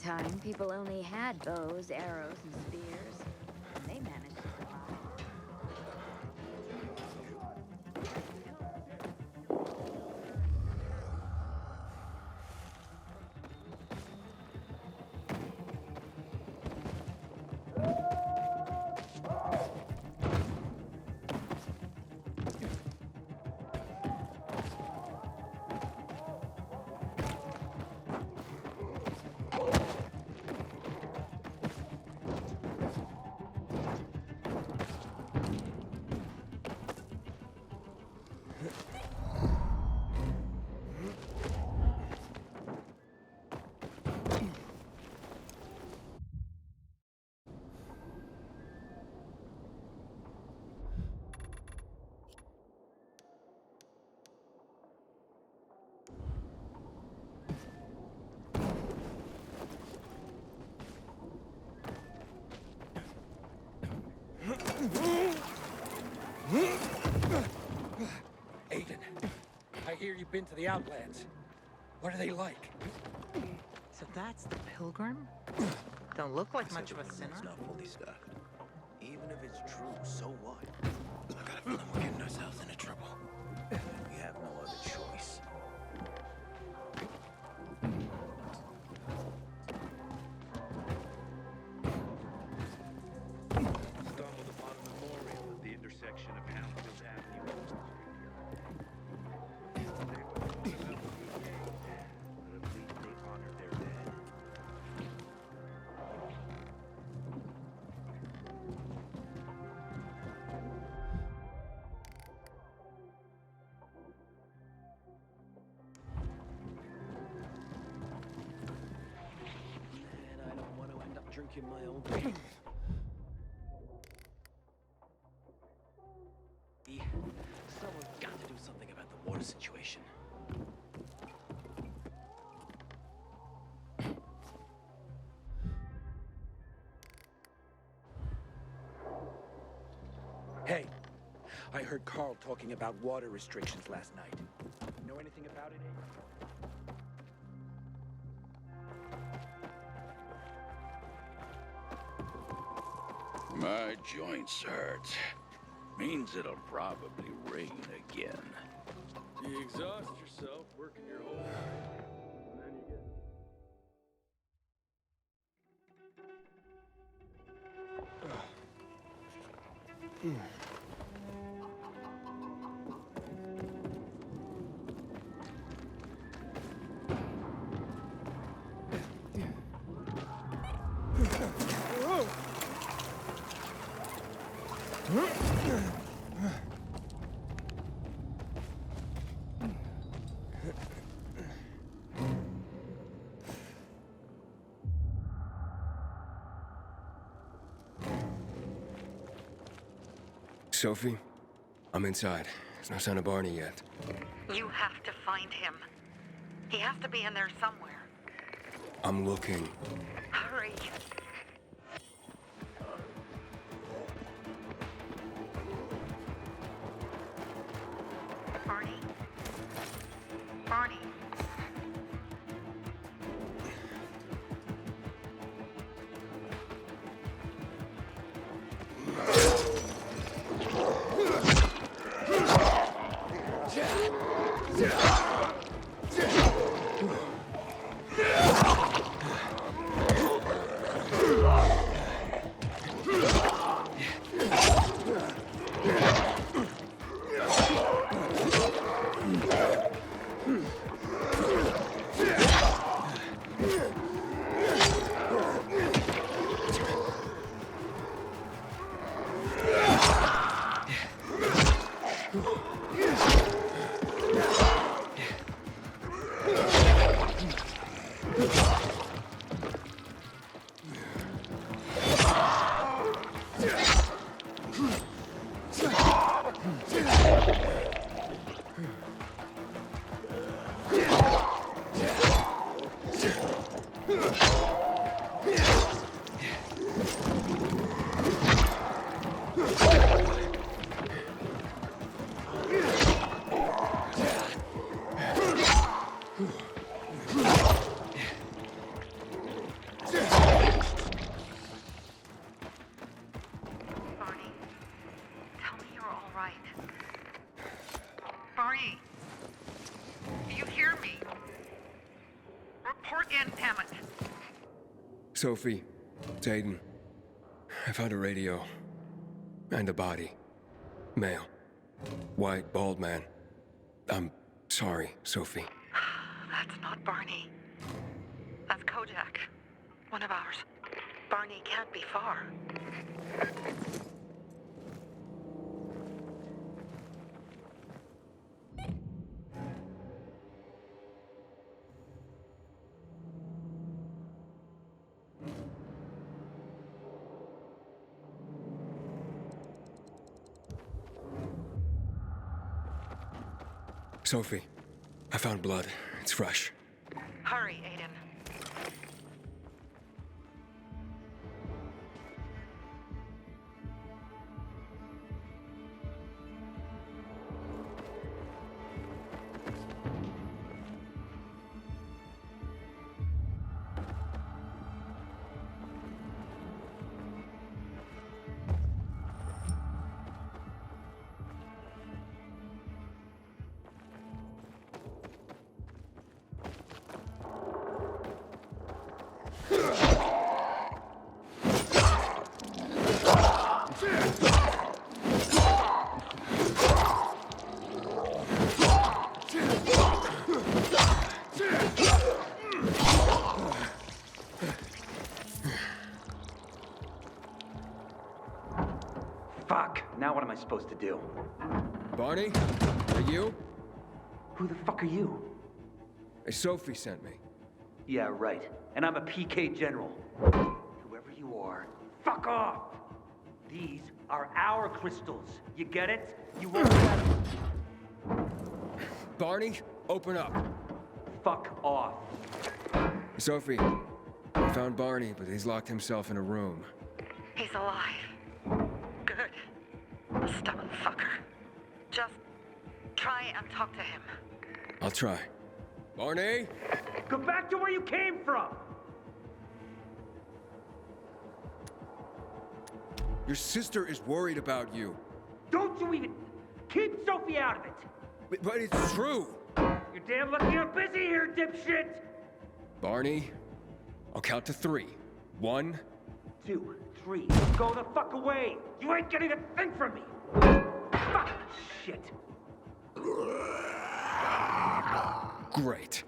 time, people only had bows, arrows, and spears. And they managed to survive. Aiden, I hear you've been to the Outlands. What are they like? So that's the pilgrim? Don't look like much of a sinner. It's not fully stocked. Even if it's true, so what? I got a feeling we're getting ourselves into trouble. We have no other choice. Stumbled upon a memorial at the intersection of Houndfield Avenue and Wall Street. They were talking about the UK, but at least they honored their dead. And I don't want to end up drinking my own drink. Someone's got to do something about the water situation. Hey, I heard Carl talking about water restrictions last night. Know anything about it, Aiden? My joints hurt. Means it'll probably rain again. You exhaust yourself working your whole life, and then you get... Sophie, I'm inside. There's no sign of Barney yet. You have to find him. He has to be in there somewhere. I'm looking. Hurry. Barney? Barney? Sophie, it's Aiden. I found a radio. And a body. Male. White, bald man. I'm sorry, Sophie. That's not Barney. That's Kojak. One of ours. Barney can't be far. Sophie, I found blood. It's fresh. Hurry, Aiden. Fuck! Now what am I supposed to do? Barney? Are you? Who the fuck are you? Hey, Sophie sent me. Yeah, right. And I'm a PK general. Whoever you are, fuck off! These are our crystals. You get it? You won't let them. Barney, open up. Fuck off. Sophie, I found Barney, but he's locked himself in a room. He's alive. Good. A stubborn fucker. Just try and talk to him. I'll try. Barney? Go back to where you came from! Your sister is worried about you. Don't you even... Keep Sophie out of it! But it's true. You're damn lucky I'm busy here, dipshit! Barney, I'll count to 3. 1. 2, 3. Go the fuck away! You ain't getting a thing from me! Fuck shit! Great.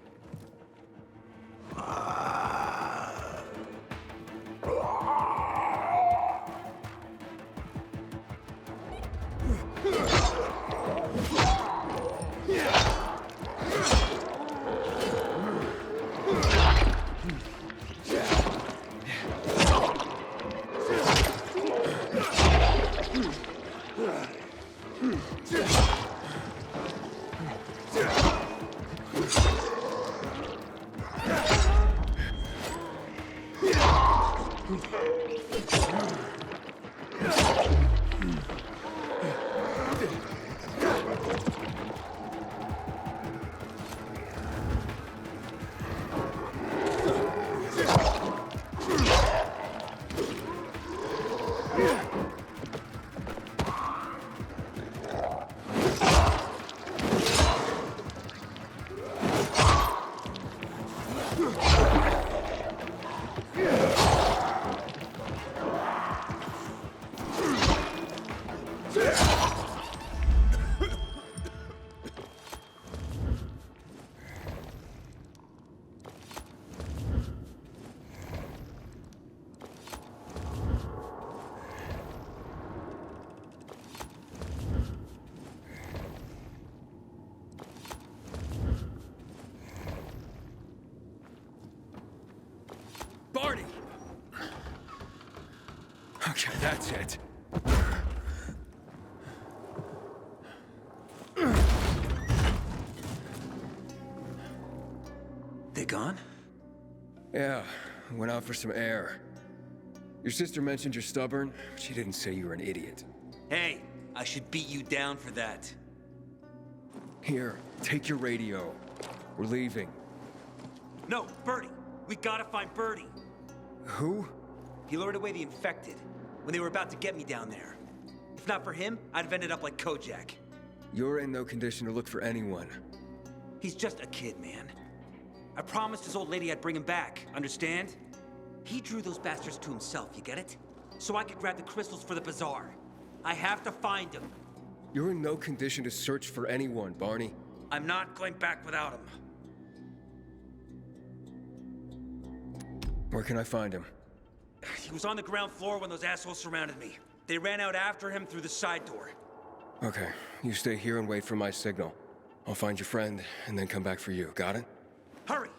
Barney! Okay, that's it. They gone? Yeah, went out for some air. Your sister mentioned you're stubborn. She didn't say you were an idiot. Hey, I should beat you down for that. Here, take your radio. We're leaving. No, Birdie. We gotta find Birdie. Who? He lured away the infected when they were about to get me down there. If not for him, I'd have ended up like Kojak. You're in no condition to look for anyone. He's just a kid, man. I promised his old lady I'd bring him back, understand? He drew those bastards to himself, you get it? So I could grab the crystals for the bazaar. I have to find him. You're in no condition to search for anyone, Barney. I'm not going back without him. Where can I find him? He was on the ground floor when those assholes surrounded me. They ran out after him through the side door. Okay, you stay here and wait for my signal. I'll find your friend and then come back for you. Got it? Hurry!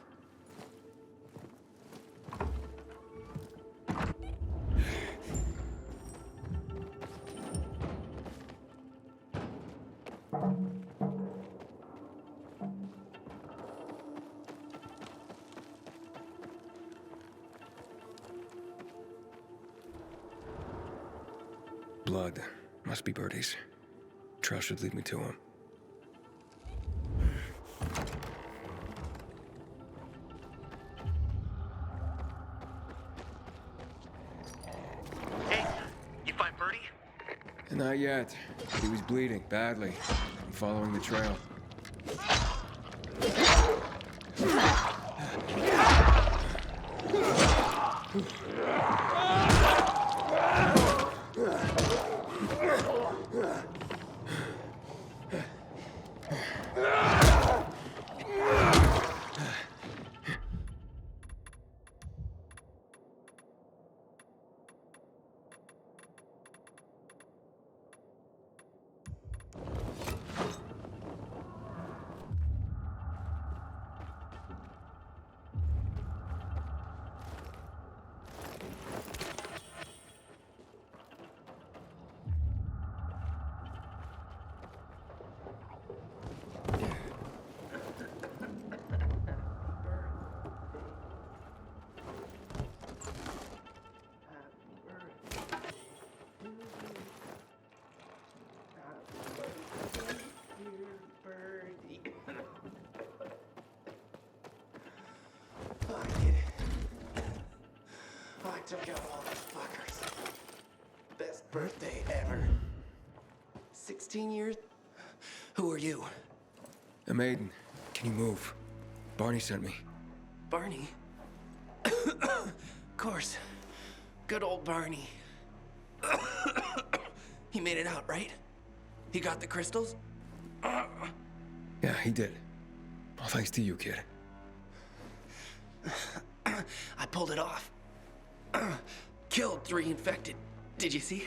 Blood. Must be Birdie's. Trail should lead me to him. Hey, you find Birdie? Not yet. He was bleeding badly. I'm following the trail. I took out all those fuckers. Best birthday ever. 16 years? Who are you? I'm Aiden. Can you move? Barney sent me. Barney? Of course. Good old Barney. He made it out, right? He got the crystals? Yeah, he did. All thanks to you, kid. I pulled it off. Killed 3 infected. Did you see?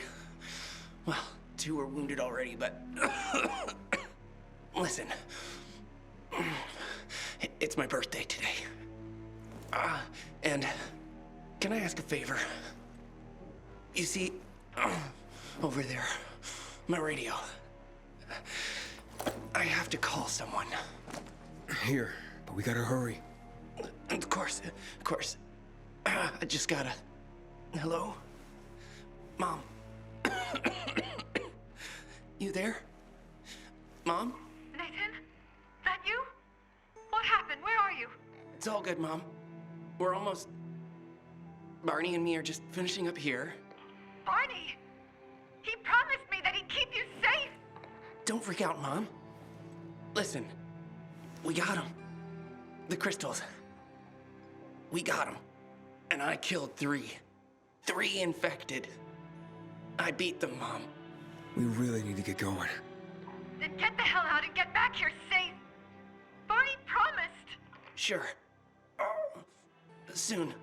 Well, 2 were wounded already, but... Listen. It's my birthday today. And can I ask a favor? You see, over there, my radio. I have to call someone. Here, but we gotta hurry. Of course. I just gotta... Hello? Mom? You there? Mom? Nathan? That you? What happened? Where are you? It's all good, Mom. We're almost... Barney and me are just finishing up here. Barney! He promised me that he'd keep you safe! Don't freak out, Mom. Listen, we got him. The crystals. We got him. And I killed 3. 3 infected. I beat them, Mom. We really need to get going. Then get the hell out and get back here safe! Barney promised! Sure. Soon.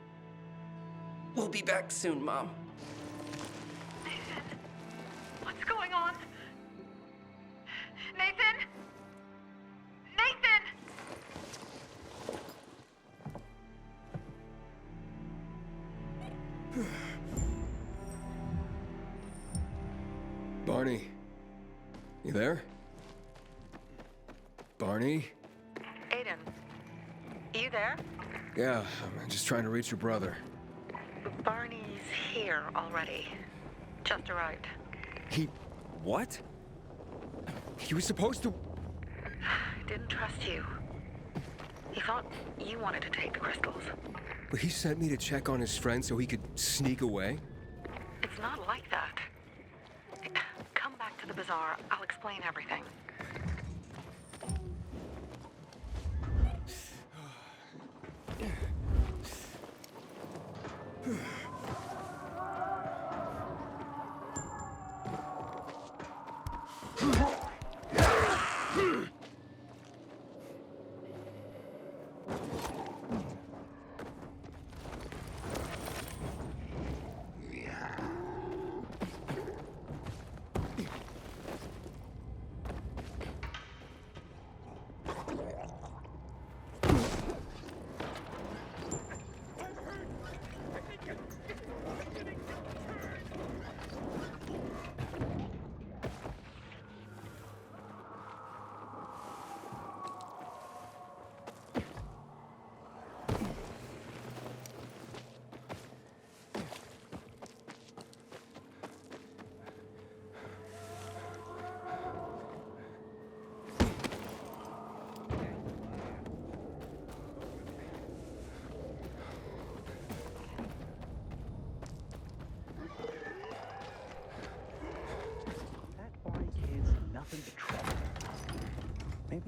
We'll be back soon, Mom. Nathan? What's going on? Nathan? Nathan! Barney. You there? Barney? Aiden, you there? Yeah, I'm just trying to reach your brother. Barney's here already. Just arrived. He... what? He was supposed to... Didn't trust you. He thought you wanted to take the crystals. But he sent me to check on his friend so he could sneak away? It's not like that. Come back to the bazaar. I'll explain everything.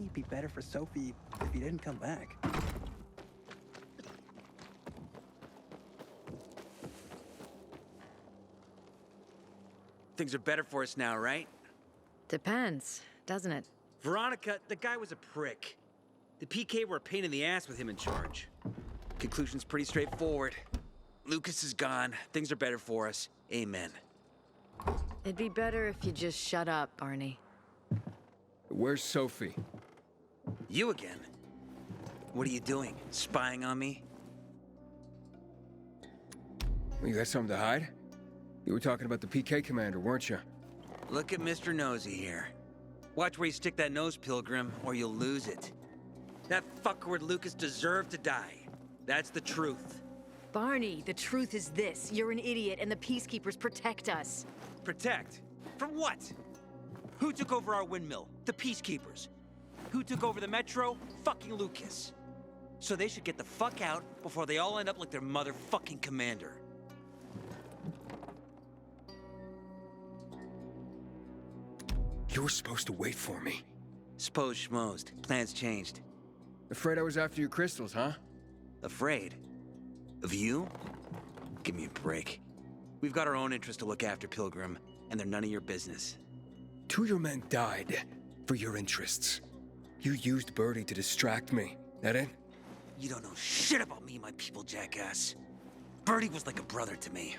maybe it'd be better for Sophie if you didn't come back. Things are better for us now, right? Depends, doesn't it? Veronica, the guy was a prick. The PK were a pain in the ass with him in charge. Conclusion's pretty straightforward. Lucas is gone. Things are better for us. Amen. It'd be better if you just shut up, Barney. Where's Sophie? You again? What are you doing? Spying on me? You got something to hide? You were talking about the PK commander, weren't you? Look at Mr. Nosy here. Watch where you stick that nose, Pilgrim, or you'll lose it. That fuckward Lucas deserved to die. That's the truth. Barney, the truth is this. You're an idiot, and the Peacekeepers protect us. Protect? From what? Who took over our windmill? The Peacekeepers. Who took over the Metro? Fucking Lucas. So they should get the fuck out before they all end up like their motherfucking commander. You were supposed to wait for me. Suppose schmozed. Plans changed. Afraid I was after your crystals, huh? Afraid? Of you? Give me a break. We've got our own interests to look after, Pilgrim, and they're none of your business. 2 of your men died for your interests. You used Birdie to distract me. That it? You don't know shit about me and my people, jackass. Birdie was like a brother to me.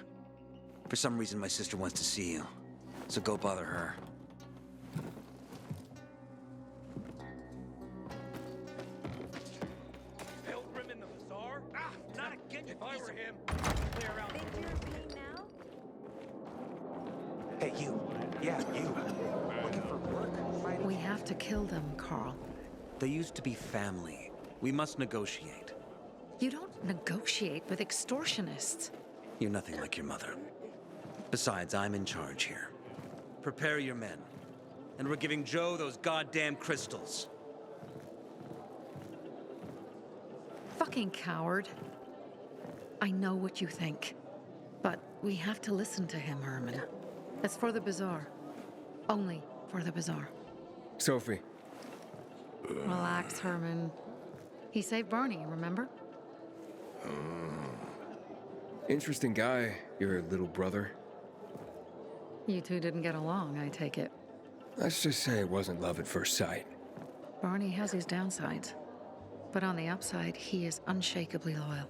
For some reason, my sister wants to see you. So go bother her. Pilgrim in the bazaar? Ah, not again, if I were him. Play around. Think you're mean now? Hey, you. Yeah, you. Looking for work? We have to kill them, Carl. They used to be family. We must negotiate. You don't negotiate with extortionists. You're nothing like your mother. Besides, I'm in charge here. Prepare your men. And we're giving Joe those goddamn crystals. Fucking coward. I know what you think. But we have to listen to him, Herman. It's for the bazaar. Only for the bazaar. Sophie. Relax, Herman. He saved Barney, remember? Interesting guy, your little brother. You two didn't get along, I take it. Let's just say it wasn't love at first sight. Barney has his downsides. But on the upside, he is unshakably loyal.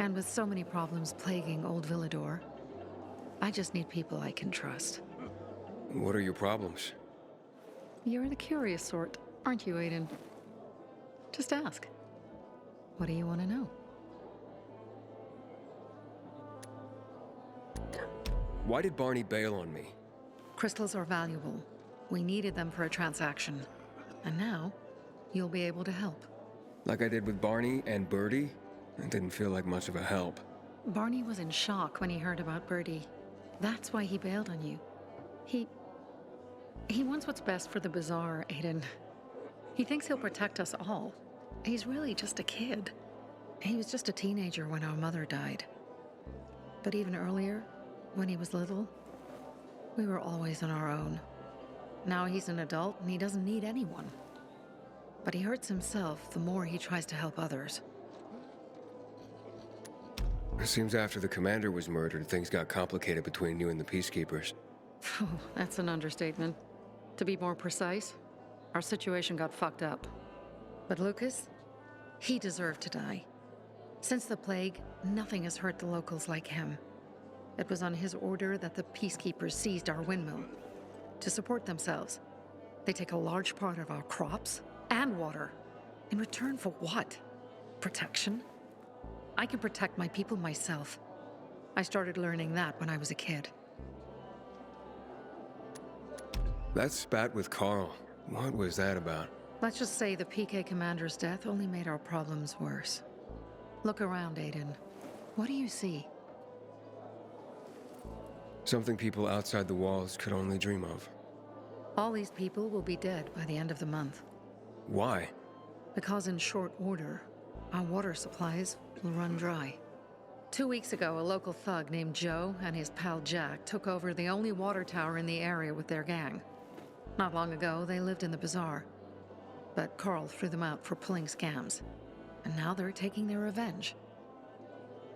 And with so many problems plaguing old Villador, I just need people I can trust. What are your problems? You're the curious sort, aren't you, Aiden? Just ask. What do you want to know? Why did Barney bail on me? Crystals are valuable. We needed them for a transaction. And now, you'll be able to help. Like I did with Barney and Birdie? It didn't feel like much of a help. Barney was in shock when he heard about Birdie. That's why he bailed on you. He wants what's best for the bazaar, Aiden. He thinks he'll protect us all. He's really just a kid. He was just a teenager when our mother died. But even earlier, when he was little, we were always on our own. Now he's an adult and he doesn't need anyone. But he hurts himself the more he tries to help others. It seems after the commander was murdered, things got complicated between you and the Peacekeepers. Oh, that's an understatement. To be more precise, our situation got fucked up. But Lucas, he deserved to die. Since the plague, nothing has hurt the locals like him. It was on his order that the Peacekeepers seized our windmill. To support themselves, they take a large part of our crops and water. In return for what? Protection? I can protect my people myself. I started learning that when I was a kid. That spat with Carl, what was that about? Let's just say the PK commander's death only made our problems worse. Look around, Aiden. What do you see? Something people outside the walls could only dream of. All these people will be dead by the end of the month. Why? Because in short order, our water supplies will run dry. 2 weeks ago, a local thug named Joe and his pal Jack took over the only water tower in the area with their gang. Not long ago, they lived in the bazaar. but Carl threw them out for pulling scams. And now they're taking their revenge.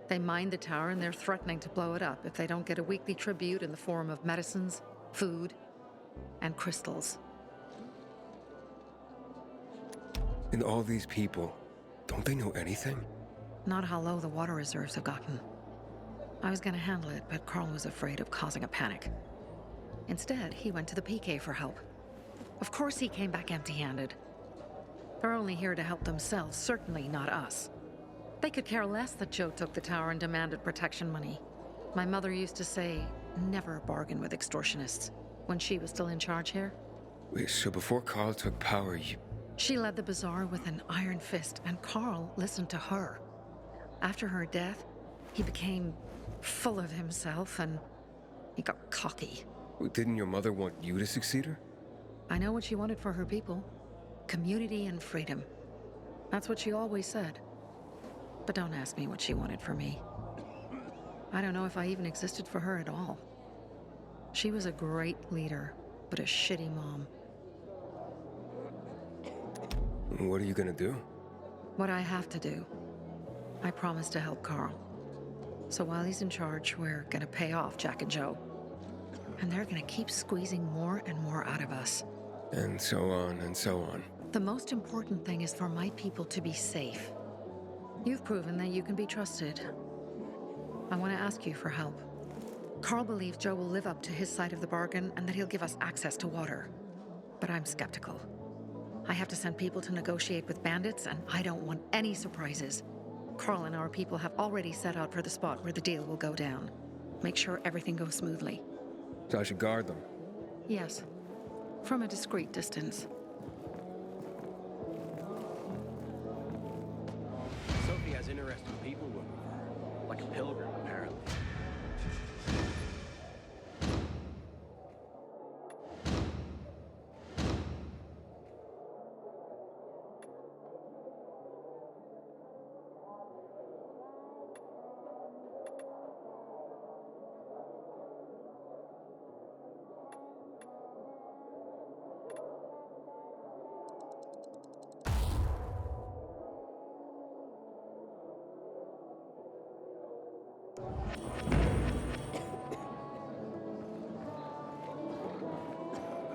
They mined the tower and they're threatening to blow it up if they don't get a weekly tribute in the form of medicines, food, and crystals. And all these people, don't they know anything? Not how low the water reserves have gotten. I was gonna handle it, but Carl was afraid of causing a panic. Instead, he went to the PK for help. Of course he came back empty-handed. They're only here to help themselves, certainly not us. They could care less that Joe took the tower and demanded protection money. My mother used to say, never bargain with extortionists, when she was still in charge here. Wait, so before Carl took power, you... She led the bazaar with an iron fist, and Carl listened to her. After her death, he became full of himself, and he got cocky. Didn't your mother want you to succeed her? I know what she wanted for her people. Community and freedom. That's what she always said. But don't ask me what she wanted for me. I don't know if I even existed for her at all. She was a great leader, but a shitty mom. What are you gonna do? What I have to do. I promised to help Carl. So while he's in charge, we're gonna pay off Jack and Joe. And they're gonna keep squeezing more and more out of us. And so on and so on. The most important thing is for my people to be safe. You've proven that you can be trusted. I want to ask you for help. Carl believes Joe will live up to his side of the bargain and that he'll give us access to water. But I'm skeptical. I have to send people to negotiate with bandits, and I don't want any surprises. Carl and our people have already set out for the spot where the deal will go down. Make sure everything goes smoothly. So I should guard them? Yes. From a discreet distance. Sophie has interesting people looking for her. Like a pilgrim, apparently.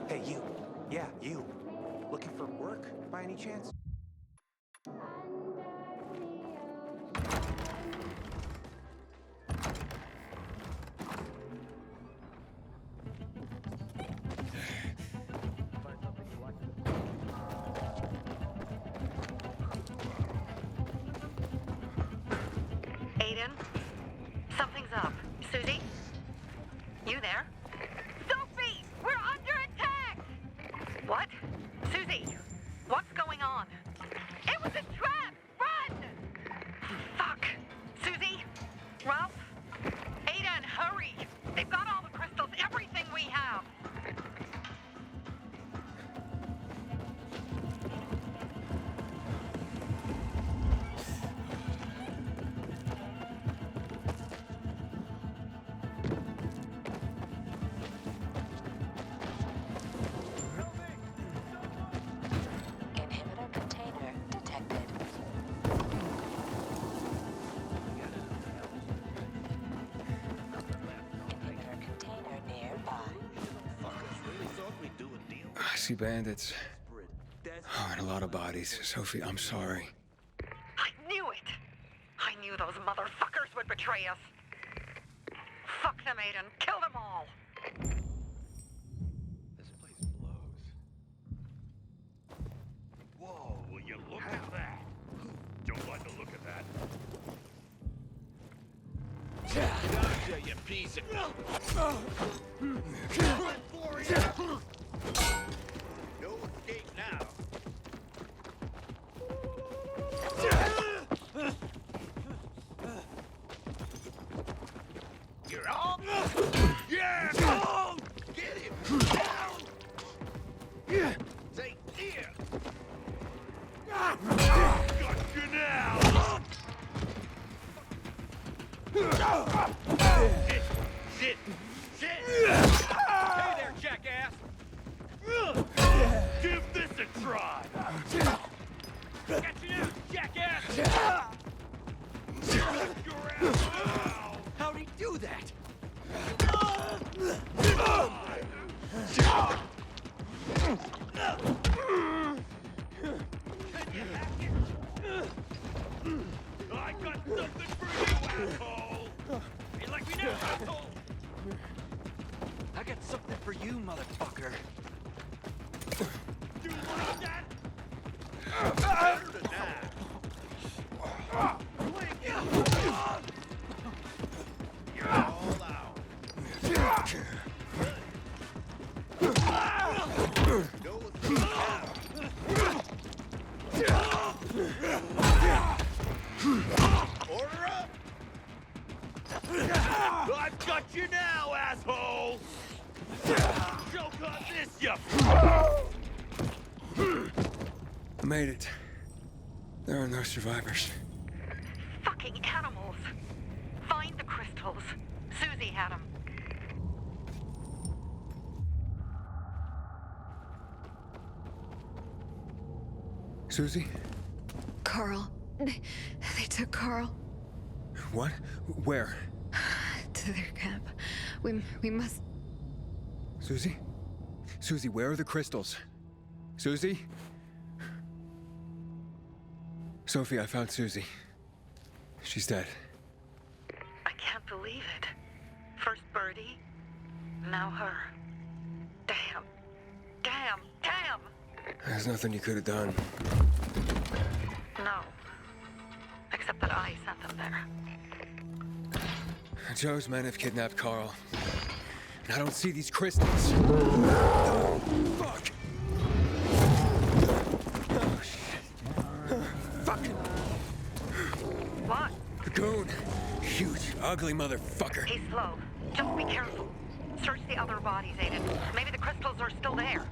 Hey, you. Yeah, you. Looking for work, by any chance? Aiden? Something's up. Susie? You there? Sophie! We're under attack! What? Susie, what's going on? It was a trap! Run! Fuck! Susie? Ralph? Aiden, hurry! They've got all the crystals, everything we have! Inhibitor container detected. Inhibitor container nearby. I see bandits. Oh, and a lot of bodies. Sophie, I'm sorry. I knew it! I knew those motherfuckers would betray us! Fuck them, Aiden! Kill them all! This place blows. Whoa, will you look at that? Don't like the look of that. Gotcha, you piece of... No escape now. You're off? Yeah! Oh! Get him! Down! Say, here! Got you now! Shit! Shit! Hey there, jackass! Give this a try! Got you now, jackass! Your ass now! How'd he do that? I got something for you, asshole! Hey, like me now, asshole! I got something for you, motherfucker. You like that? Better than that. You're all out. Go with me now. Order up! I've got you now, asshole! Choke on this, you Made it. There are no survivors. Fucking animals! Find the crystals. Susie had them. Susie? Carl. They took Carl What? Where? to their camp. We must... Susie? Susie, where are the crystals? Susie? Sophie, I found Susie. She's dead. I can't believe it. First Birdie, now her. Damn. Damn. Damn! There's nothing you could have done. No. Except that I sent them there. Joe's men have kidnapped Carl. And I don't see these crystals. Fuck! Oh, shit. Fuck! What? The goon. Huge, ugly motherfucker. He's slow. Just be careful. Search the other bodies, Aiden. Maybe the crystals are still there.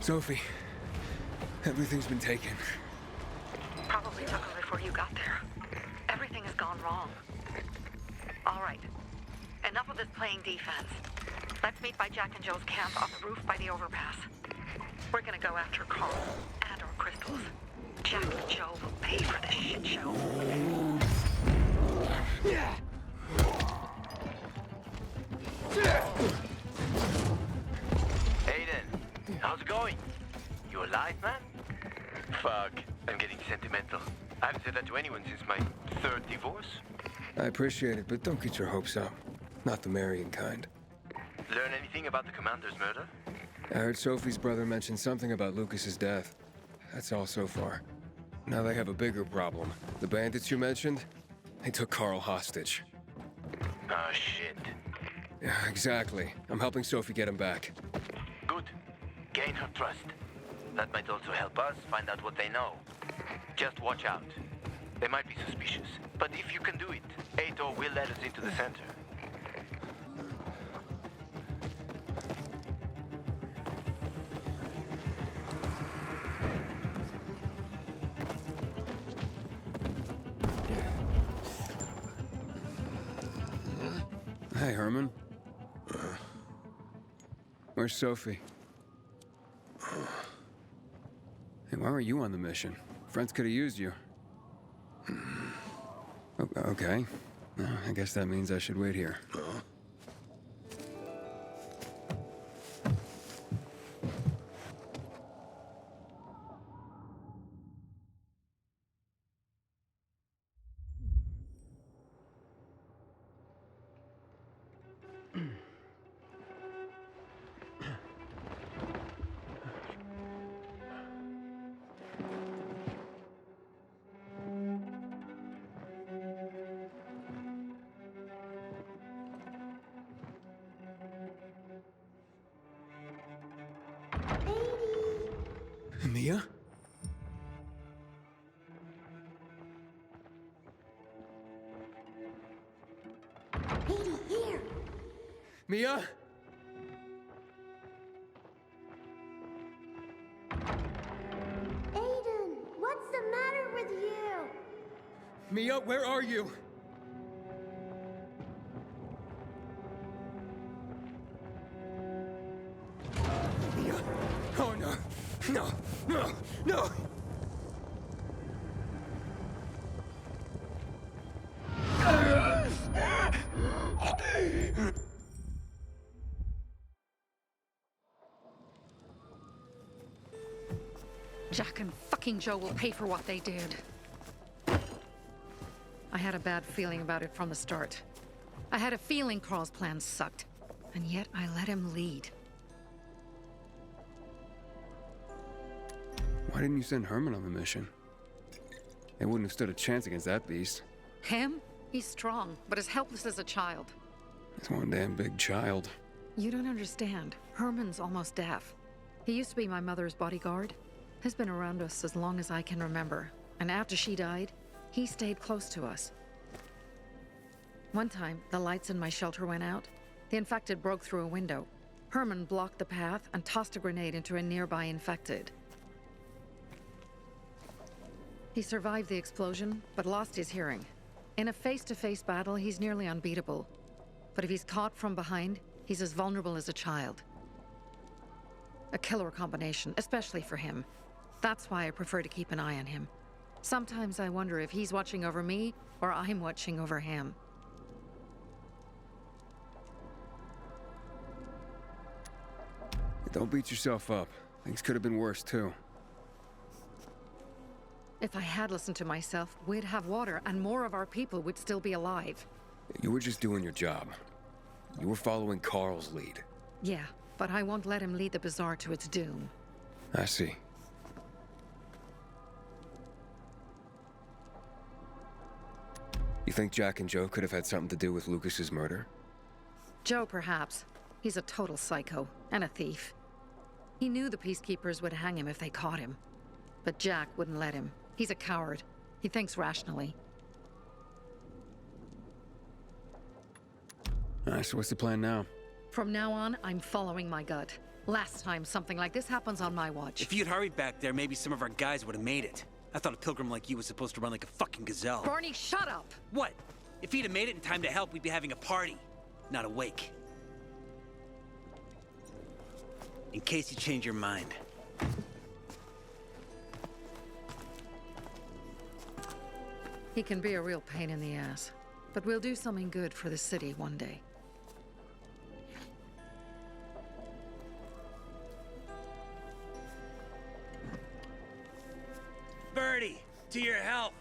Sophie, everything's been taken. Probably took them before you got there. Everything has gone wrong. All right. Enough of this playing defense. Let's meet by Jack and Joe's camp on the roof by the overpass. We're gonna go after Carl and our crystals. Jack and Joe will pay for this shit show. Aiden, how's it going? You alive, man? Fuck, I'm getting sentimental. I haven't said that to anyone since my third divorce. I appreciate it, but don't get your hopes up. Not the marrying kind. Learn anything about the commander's murder? I heard Sophie's brother mention something about Lucas's death. That's all so far. Now they have a bigger problem. The bandits you mentioned, they took Carl hostage. Oh, shit. Yeah, exactly. I'm helping Sophie get him back. Good. Gain her trust. That might also help us find out what they know. Just watch out. They might be suspicious, but if you can do it, Ator will let us into the center. Hey, Herman. Where's Sophie? Hey, why were you on the mission? Friends could have used you. Okay. I guess that means I should wait here. Mia? Edie, here! Mia? Aiden, what's the matter with you? Mia, where are you? Mia. Oh, no. No. No. No. Jack and fucking Joe will pay for what they did. I had a bad feeling about it from the start. I had a feeling Carl's plan sucked, and yet I let him lead. Why didn't you send Herman on the mission? They wouldn't have stood a chance against that beast. Him? He's strong, but as helpless as a child. He's one damn big child. You don't understand. Herman's almost deaf. He used to be my mother's bodyguard. He's been around us as long as I can remember. And after she died, he stayed close to us. One time, the lights in my shelter went out. The infected broke through a window. Herman blocked the path and tossed a grenade into a nearby infected. He survived the explosion, but lost his hearing. In a face-to-face battle, he's nearly unbeatable. But if he's caught from behind, he's as vulnerable as a child. A killer combination, especially for him. That's why I prefer to keep an eye on him. Sometimes I wonder if he's watching over me, or I'm watching over him. Don't beat yourself up. Things could have been worse, too. If I had listened to myself, we'd have water, and more of our people would still be alive. You were just doing your job. You were following Carl's lead. Yeah, but I won't let him lead the Bazaar to its doom. I see. You think Jack and Joe could have had something to do with Lucas's murder? Joe, perhaps. He's a total psycho, and a thief. He knew the Peacekeepers would hang him if they caught him. But Jack wouldn't let him. He's a coward. He thinks rationally. Alright, so what's the plan now? From now on, I'm following my gut. Last time something like this happens on my watch. If you'd hurried back there, maybe some of our guys would have made it. I thought a pilgrim like you was supposed to run like a fucking gazelle. Barney, shut up! What? If he'd have made it in time to help, we'd be having a party, not a wake. In case you change your mind. He can be a real pain in the ass, but we'll do something good for the city one day. Birdie, to your health.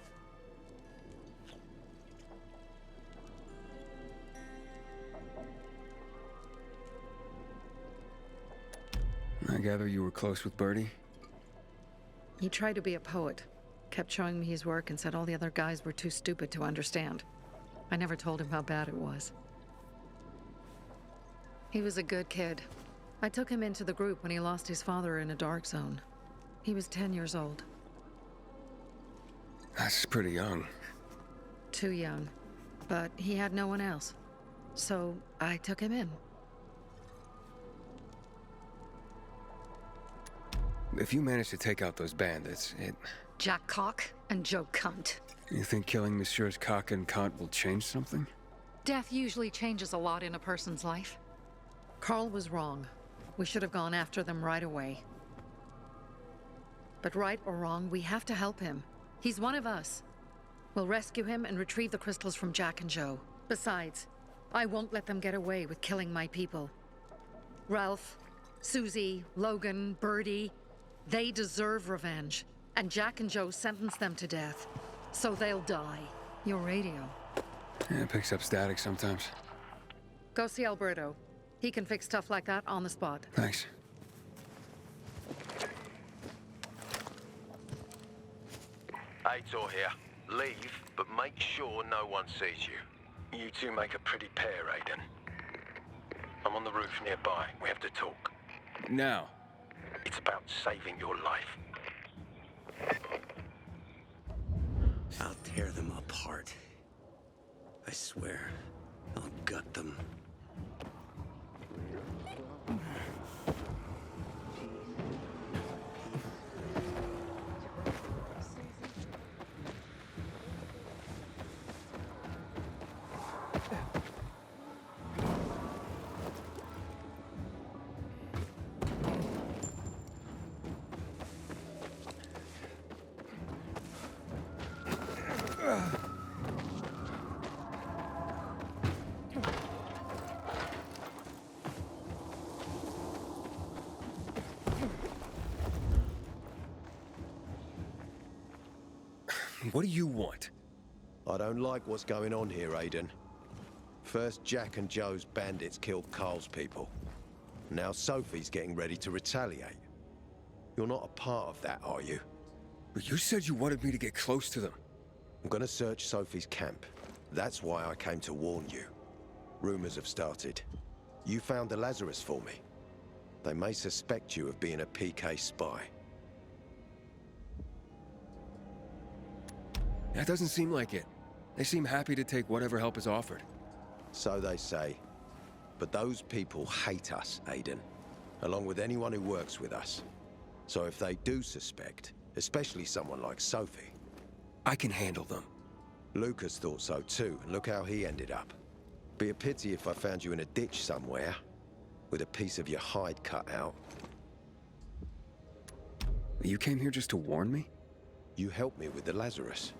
I gather you were close with Birdie? He tried to be a poet, kept showing me his work and said all the other guys were too stupid to understand. I never told him how bad it was. He was a good kid. I took him into the group when he lost his father in a dark zone. He was 10 years old. That's pretty young. Too young. But he had no one else. So I took him in. If you manage to take out those bandits, Jack Cock and Joe Cunt. You think killing Messieurs Cock and Cunt will change something? Death usually changes a lot in a person's life. Carl was wrong. We should have gone after them right away. But right or wrong, we have to help him. He's one of us. We'll rescue him and retrieve the crystals from Jack and Joe. Besides, I won't let them get away with killing my people. Ralph, Susie, Logan, Birdie, they deserve revenge. And Jack and Joe sentenced them to death. So they'll die. Your radio. Yeah, it picks up static sometimes. Go see Alberto. He can fix stuff like that on the spot. Thanks. Aitor here. Leave, but make sure no one sees you. You two make a pretty pair, Aiden. I'm on the roof nearby. We have to talk. Now. It's about saving your life. I'll tear them apart. I swear, I'll gut them. What do you want? I don't like what's going on here, Aiden. First, Jack and Joe's bandits killed Carl's people. Now Sophie's getting ready to retaliate. You're not a part of that, are you? But you said you wanted me to get close to them. I'm gonna search Sophie's camp. That's why I came to warn you. Rumors have started. You found the Lazarus for me. They may suspect you of being a PK spy. That doesn't seem like it. They seem happy to take whatever help is offered. So they say. But those people hate us, Aiden. Along with anyone who works with us. So if they do suspect, especially someone like Sophie... I can handle them. Lucas thought so too, and look how he ended up. Be a pity if I found you in a ditch somewhere, with a piece of your hide cut out. You came here just to warn me? You helped me with the Lazarus.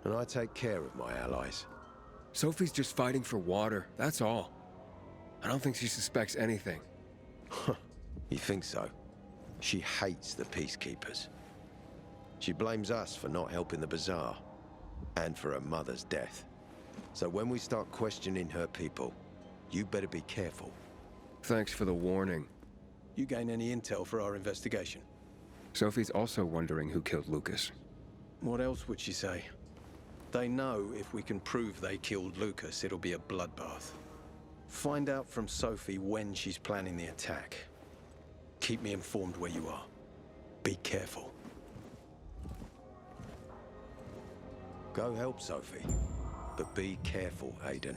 And I take care of my allies. Sophie's just fighting for water, that's all. I don't think she suspects anything. You think so? She hates the peacekeepers. She blames us for not helping the bazaar, and for her mother's death. So when we start questioning her people, you better be careful. Thanks for the warning. You gain any intel for our investigation? Sophie's also wondering who killed Lucas. What else would she say? They know if we can prove they killed Lucas, it'll be a bloodbath. Find out from Sophie when she's planning the attack. Keep me informed where you are. Be careful. Go help Sophie, but be careful, Aiden.